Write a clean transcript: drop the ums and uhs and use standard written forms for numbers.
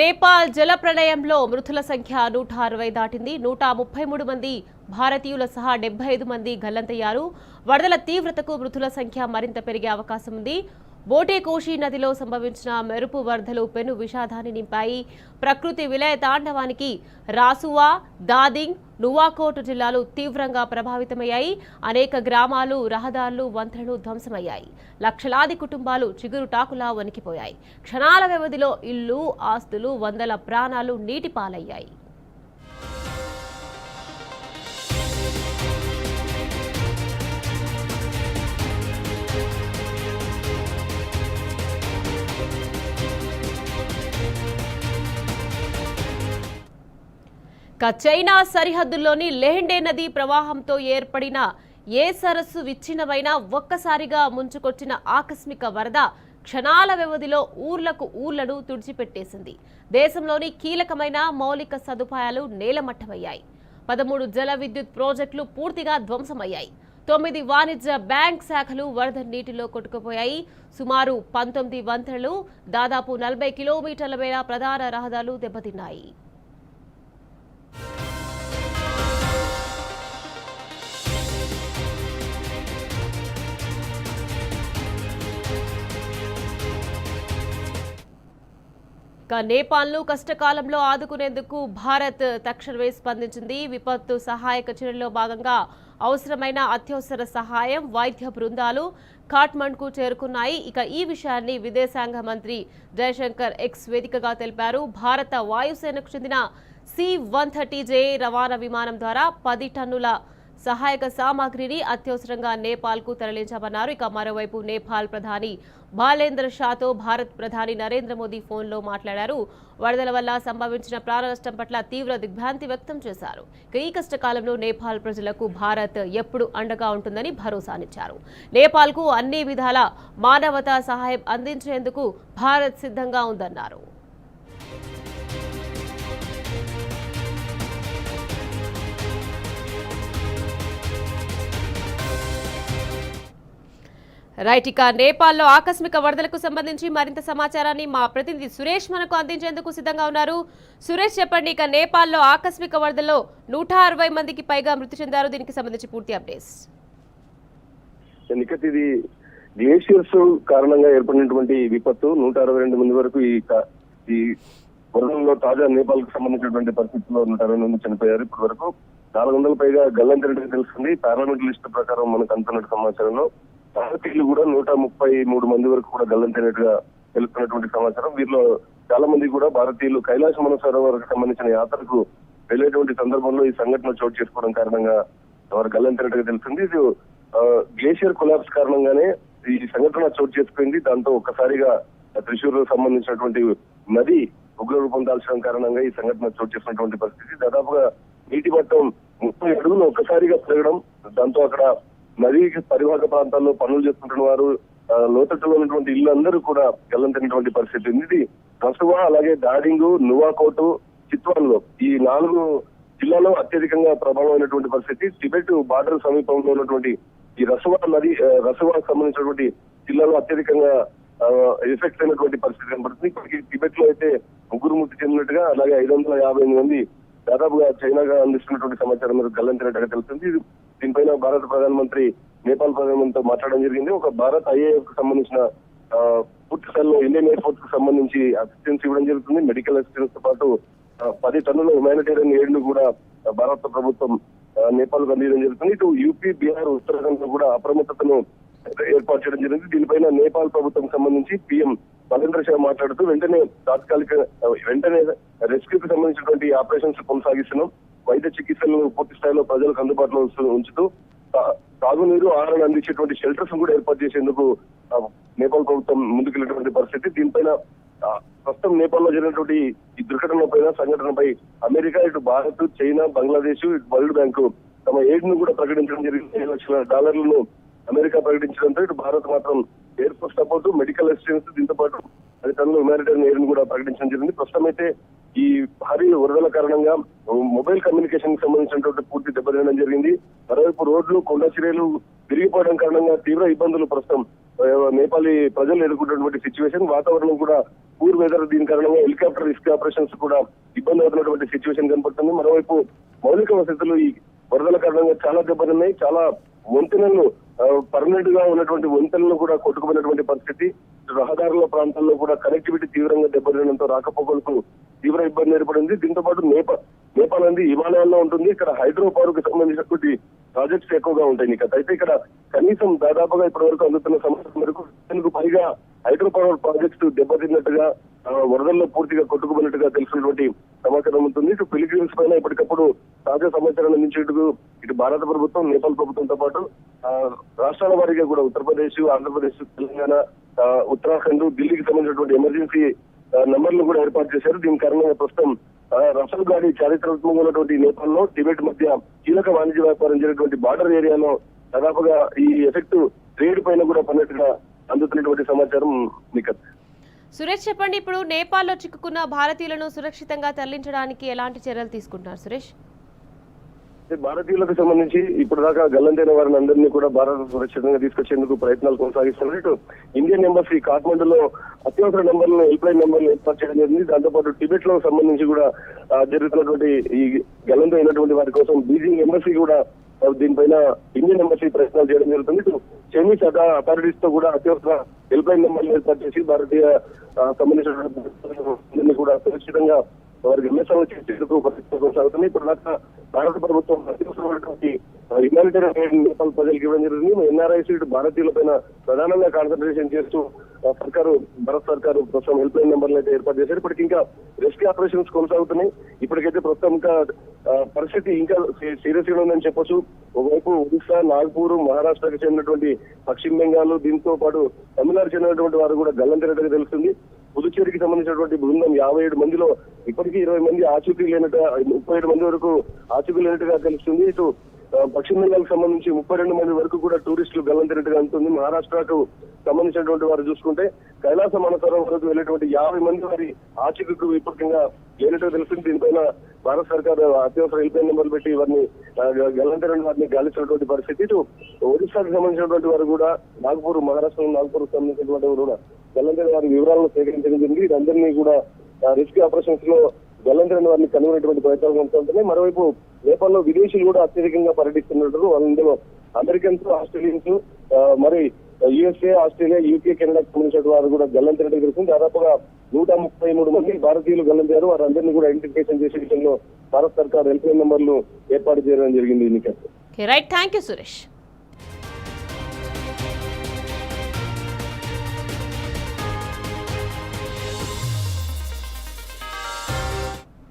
నేపాల్ జల ప్రళయంలో మృతుల సంఖ్య 160 దాటింది. 133 మంది భారతీయుల సహా 75 మంది గల్లంతయ్యారు. వరదల తీవ్రతకు మృతుల సంఖ్య మరింత పెరిగే అవకాశం ఉంది. బోటేకోషి నదిలో సంభవించిన మెరుపు వరదలు పెను విషాదాన్ని నింపాయి. ప్రకృతి విలయ తాండవానికి రాసువా, దాదింగ్, నువాకోట్ జిల్లాలు తీవ్రంగా ప్రభావితమయ్యాయి. అనేక గ్రామాలు, రహదారులు, వంతెనలు ధ్వంసమయ్యాయి. లక్షలాది కుటుంబాలు చిగురుటాకులా వణికిపోయాయి. క్షణాల వ్యవధిలో ఇళ్లు, ఆస్తులు, వందల ప్రాణాలు నీటిపాలయ్యాయి. చైనా సరిహద్దుల్లోని లెహెండే నది ప్రవాహంతో ఏర్పడిన ఏ సరస్సు విచ్ఛిన్నమైన ఒక్కసారిగా ముంచుకొచ్చిన ఆకస్మిక వరద క్షణాల వ్యవధిలో ఊర్లను తుడిచిపెట్టేసింది. దేశంలోని కీలకమైన మౌలిక సదుపాయాలు నేలమట్టమయ్యాయి. 13 జల విద్యుత్ ప్రాజెక్టులు పూర్తిగా ధ్వంసమయ్యాయి. 9 వాణిజ్య బ్యాంక్ శాఖలు వరద నీటిలో కొట్టుకుపోయాయి. సుమారు 19 వంతెనలు, దాదాపు 40 కిలోమీటర్ల మేర ప్రధాన రహదారులు దెబ్బతిన్నాయి. నేపాల్ను కష్టకాలంలో ఆదుకునేందుకు భారత్ తక్షణమే స్పందించింది. విపత్తు సహాయక చర్యల్లో భాగంగా అవసరమైన అత్యవసర సహాయం, వైద్య బృందాలు ఖాట్మండ్కు చేరుకున్నాయి. ఈ విషయాన్ని విదేశాంగ మంత్రి జయశంకర్ ఎక్స్ వేదికగా తెలిపారు. భారత వాయుసేనకు చెందిన C-130J రవాణా విమానం ద్వారా 10 టన్నుల సహాయక సామాగ్రిని అత్యవసరంగా నేపాల్కు తరలించామన్నారు. మరోవైపు నేపాల్ ప్రధాని బాలేంద్ర షాతో భారత్ ప్రధాని నరేంద్ర మోదీ ఫోన్లో మాట్లాడారు. వరదల వల్ల సంభవించిన ప్రాణ నష్టం పట్ల తీవ్ర దిగ్భ్రాంతి వ్యక్తం చేశారు. ఈ కష్టకాలంలో నేపాల్ ప్రజలకు భారత్ ఎప్పుడు అండగా ఉంటుందని భరోసానిచ్చారు. నేపాల్కు అన్ని విధాల మానవతా సహాయం అందించేందుకు భారత్ సిద్ధంగా ఉందన్నారు. నేపాల్లో ఆకస్మిక వరదలకు సంబంధించి మరింత సమాచారాన్ని మా ప్రతినిధి సురేష్ మనకు అందించేందుకు సిద్ధంగా ఉన్నారు. సురేష్, చెప్పండి. నేపాల్లో ఆకస్మిక వరదల్లో 160 మందికి పైగా మృతి చెందారు. దీనికి సంబంధించి పూర్తి అప్డేట్స్. ఇది గ్లేషియర్స్ కారణంగా ఏర్పడినటువంటి విపత్తు. 162 మంది వరకు ఈ వరదల్లో తాజా నేపాల్ కు సంబంధించినటువంటి పరిస్థితుల్లో 160 మంది చనిపోయారు. ఇప్పటి వరకు 400 పైగా గల్లంతైనట్టు తెలుస్తుంది. పారామిలిటరీ లిస్టు ప్రకారం మనకు అందుతున్న సమాచారంలో భారతీయులు కూడా 133 మంది వరకు కూడా గల్లంతైనట్టుగా తెలుస్తున్నటువంటి సమాచారం. వీరిలో చాలా మంది కూడా భారతీయులు కైలాస మనసరోవర్ సంబంధించిన యాత్రకు వెళ్లేటువంటి సందర్భంలో ఈ సంఘటన చోటు చేసుకోవడం కారణంగా వారు గల్లంతైనట్టుగా తెలుస్తుంది. ఇది గ్లేషియర్ కొలాప్స్ కారణంగానే ఈ సంఘటన చోటు చేసుకుంది. దాంతో ఒక్కసారిగా త్రిశూర్ సంబంధించినటువంటి నది ఉగ్ర రూపం దాల్చడం కారణంగా ఈ సంఘటన చోటు చేసుకున్నటువంటి పరిస్థితి. దాదాపుగా నీటి మట్టం 30 అడుగులు ఒక్కసారిగా పెరగడం, దాంతో అక్కడ నదికి పరివాహక ప్రాంతాల్లో పనులు చేసుకుంటున్న వారు, లోతట్టులో ఉన్నటువంటి ఇళ్లందరూ కూడా గల్లంతైనటువంటి పరిస్థితి ఉంది. ఇది రసువా, అలాగే దాడింగ్, నువాకోటు, చిత్వాన్లో ఈ 4 జిల్లాలో అత్యధికంగా ప్రభావమైనటువంటి పరిస్థితి. టిబెట్ బార్డర్ సమీపంలో ఉన్నటువంటి ఈ రసువాకు సంబంధించినటువంటి జిల్లాలో అత్యధికంగా ఎఫెక్ట్ అయినటువంటి పరిస్థితి కనబడుతుంది. ఇప్పటికీ టిబెట్ లో అయితే 3 మృతి చెందినట్టుగా, అలాగే 558 మంది దాదాపుగా చైనాగా అందిస్తున్నటువంటి సమాచారం మేరకు గల్లంతైనట్టుగా తెలుస్తుంది. దీనిపైన భారత ప్రధానమంత్రి నేపాల్ ప్రధానమంత్రితో మాట్లాడడం జరిగింది. ఒక భారత్ IAF కు సంబంధించిన పూర్తి స్థాయిలో ఇండియన్ ఎయిర్ ఫోర్స్ కు సంబంధించి అసిస్టెన్స్ ఇవ్వడం జరుగుతుంది. మెడికల్ అసిస్టెన్స్ తో పాటు 10 టన్నుల హ్యుమానిటేరియన్ ఎయిడ్ ను కూడా భారత ప్రభుత్వం నేపాల్ కు అందించడం జరుగుతుంది. ఇటు యూపీ, బీహార్, ఉత్తరాఖండ్ లో కూడా అప్రమత్తతను ఏర్పాటు చేయడం జరిగింది. దీనిపైన నేపాల్ ప్రభుత్వం సంబంధించి PM బాలేంద్ర షా మాట్లాడుతూ వెంటనే రెస్క్యూకి సంబంధించినటువంటి ఆపరేషన్స్ కొనసాగిస్తున్నాం. వైద్య చికిత్సలను పూర్తి స్థాయిలో ప్రజలకు అందుబాటులో ఉంచుతూ తాగునీరు, ఆహారాన్ని అందించేటువంటి షెల్టర్స్ కూడా ఏర్పాటు చేసేందుకు నేపాల్ ప్రభుత్వం ముందుకెళ్లినటువంటి పరిస్థితి. దీనిపైన ప్రస్తుతం నేపాల్లో జరిగినటువంటి ఈ సంఘటనపై అమెరికా, ఇటు భారత్, చైనా, బంగ్లాదేశ్, ఇటు వరల్డ్ బ్యాంకు తమ ఎయిడ్ ను కూడా ప్రకటించడం జరిగింది. $7 లక్షల అమెరికా ప్రకటించడంతో ఇటు భారత్ మాత్రం air force support, medical assistance, దీంతో పాటు 10 టన్నుల హ్యుమానిటేరియన్ ఎయిడ్ ను కూడా ప్రకటించడం జరిగింది. ప్రస్తుతం అయితే ఈ భారీ వరదల కారణంగా మొబైల్ కమ్యూనికేషన్ కి సంబంధించినటువంటి పూర్తి దెబ్బతినడం జరిగింది. మరోవైపు రోడ్లు, కొండ చర్యలు విరిగిపోవడం కారణంగా తీవ్ర ఇబ్బందులు ప్రస్తుతం నేపాలీ ప్రజలు ఎదుర్కొంటున్నటువంటి సిచ్యువేషన్, వాతావరణం కూడా పూర్ వెదర్, దీని కారణంగా హెలికాప్టర్ రిస్క్ ఆపరేషన్స్ కూడా ఇబ్బంది అవుతున్నటువంటి సిచ్యువేషన్ కనపడుతుంది. మరోవైపు మౌలిక వసతులు ఈ వరదల కారణంగా చాలా దెబ్బతిన్నాయి. చాలా వంతెనలు పర్మనెంట్ గా ఉన్నటువంటి వంతెనలు కూడా కొట్టుకుపోయినటువంటి పరిస్థితి. రహదారుల ప్రాంతాల్లో కూడా కనెక్టివిటీ తీవ్రంగా దెబ్బతినడంతో రాకపోకలకు తీవ్ర ఇబ్బంది ఏర్పడింది. దీంతో పాటు నేపాల్ అనేది హిమాలయాల్లో ఉంటుంది. ఇక్కడ హైడ్రో పవర్ కు సంబంధించినటువంటి ప్రాజెక్ట్స్ ఎక్కువగా ఉంటాయి. నీకు అయితే ఇక్కడ కనీసం దాదాపుగా ఇప్పటి వరకు అందుతున్న సమాచారం మేరకు 10కు పైగా హైడ్రో పవర్ ప్రాజెక్ట్స్ దెబ్బతిన్నట్టుగా, వరదల్లో పూర్తిగా కొట్టుకుపోయినట్టుగా తెలిసినటువంటి సమాచారం ఉంటుంది. ఇటు పిలిగ్రిమ్స్ పైన ఇప్పటికప్పుడు తాజా సమాచారాన్ని అందించేందుకు ఇటు భారత ప్రభుత్వం, నేపాల్ ప్రభుత్వంతో పాటు రాష్ట్రాల వారీగా కూడా ఉత్తరప్రదేశ్, ఆంధ్రప్రదేశ్, తెలంగాణ, ఉత్తరాఖండ్, ఢిల్లీకి సంబంధించినటువంటి ఎమర్జెన్సీ నంబర్లు కూడా ఏర్పాటు చేశారు. దీని కారణంగా ప్రస్తుతం రఫల్ గాడి చారిత్రాత్మకంగా ఉన్నటువంటి నేపాల్లో టిబెట్ మధ్య కీలక వాణిజ్య వ్యాపారం జరిగినటువంటి బార్డర్ ఏరియాలో దాదాపుగా ఈ ఎఫెక్ట్ ట్రేడ్ పైన కూడా పన్నట్టుగా అందుతున్నటువంటి సమాచారం. నిఖత్, సురేష్ చెప్పండి, ఇప్పుడు నేపాల్లో చిక్కుకున్న భారతీయులను సురక్షితంగా తరలించడానికి ఎలాంటి చర్యలు తీసుకుంటున్నారు సురేష్? భారతీయులకు సంబంధించి ఇప్పుడు దాకా గల్లంతైన వారిని అందరినీ కూడా భారత సురక్షితంగా తీసుకొచ్చేందుకు ప్రయత్నాలు కొనసాగిస్తున్నారు. ఇటు ఇండియన్ ఎంబసీ కాఠ్మండూలో అత్యవసర నంబర్లను, హెల్ప్ లైన్ నంబర్లు ఏర్పాటు చేయడం జరిగింది. దాంతోపాటు టిబెట్ లో సంబంధించి కూడా జరుగుతున్నటువంటి ఈ గల్లంతైనటువంటి వారి కోసం బీజింగ్ ఎంబసీ కూడా దీనిపైన ఇండియన్ ఎంబసీ ప్రయత్నాలు చేయడం జరుగుతుంది. ఇటు చైనీస్ అథారిటీస్ తో కూడా అత్యవసర హెల్ప్ లైన్ నంబర్లు ఏర్పాటు చేసి భారతీయ సంబంధించినటువంటి కూడా సురక్షితంగా వారికి విమర్శలు చేసేందుకు ప్రయత్నం కొనసాగుతుంది. ఇప్పుడు దాకా భారత ప్రభుత్వం అత్యవసరమైనటువంటి హ్యుమానిటేరియన్ నేపాల్ ప్రజలకు ఇవ్వడం జరిగింది. ఎన్ఆర్ఐసి ఇటు భారతీయుల పైన ప్రధానంగా కాన్సన్ట్రేషన్ చేస్తూ భారత సర్కారు ప్రస్తుతం హెల్ప్ లైన్ నెంబర్లు అయితే ఏర్పాటు చేశారు. ఇప్పటికి ఇంకా రెస్క్యూ ఆపరేషన్స్ కొనసాగుతున్నాయి. ఇప్పటికైతే ప్రస్తుతం ఇంకా పరిస్థితి ఇంకా సీరియస్ గా ఉందని చెప్పొచ్చు. ఒకవైపు ఒడిశా, నాగ్పూర్, మహారాష్ట్రకు చెందినటువంటి పశ్చిమ బెంగాల్, దీంతో పాటు తమిళనాడు చెందినటువంటి వారు కూడా గల్లంతైనట్టుగా తెలుస్తుంది. పుదుచ్చేరికి సంబంధించినటువంటి బృందం 57 మందిలో ఇప్పటికీ 20 మంది ఆచూకీ లేనట్టుగా, 37 మంది వరకు ఆచూకీ లేనట్టుగా తెలుస్తుంది. ఇటు పశ్చిమ బెంగాల్కి సంబంధించి 32 మంది వరకు కూడా టూరిస్టులు గల్లంతైనట్టుగా ఉంటుంది. మహారాష్ట్రకు సంబంధించినటువంటి వారు చూసుకుంటే కైలాస మానసరోవరం వరకు వెళ్ళేటువంటి 50 మంది వారి ఆచూకీకు ఇప్పటికంగా లేనట్టుగా తెలుస్తుంది. దీనిపైన భారత సర్కారు అత్యవసర హెల్ప్ లైన్ నెంబర్లు పెట్టి వారిని గల్లంతైన వారిని గాలించినటువంటి పరిస్థితి. ఇటు ఒడిశాకు సంబంధించినటువంటి వారు కూడా నాగ్పూర్, మహారాష్ట్ర నాగ్పూర్ సంబంధించినటువంటి వారు కూడా గల్లంతైన వారి వివరాలను సేకరించడం జరిగింది. వీరందరినీ కూడా రెస్క్యూ ఆపరేషన్స్ లో గల్లంతైన వారిని కనుగొనేటువంటి ప్రయత్నాలు కొనసాగుతున్నాయి. మరోవైపు నేపాల్లో విదేశీయులు కూడా అత్యధికంగా పర్యటిస్తున్నట్టు, అందులో అమెరికన్స్, ఆస్ట్రేలియన్స్, మరి యుఎస్ఏ, ఆస్ట్రేలియా, యూకే, కెనడాకు సంబంధించిన వారు కూడా గల్లంతైనట్టు తెలుస్తుంది. దాదాపుగా 133 మంది భారతీయులు గల్లంతయ్యారు. వారందరినీ కూడా ఐడెంటిఫికేషన్ చేసే విషయంలో భారత సర్కార్ హెల్ప్ లైన్ నెంబర్లు ఏర్పాటు చేయడం జరిగింది. Right, thank you Suresh.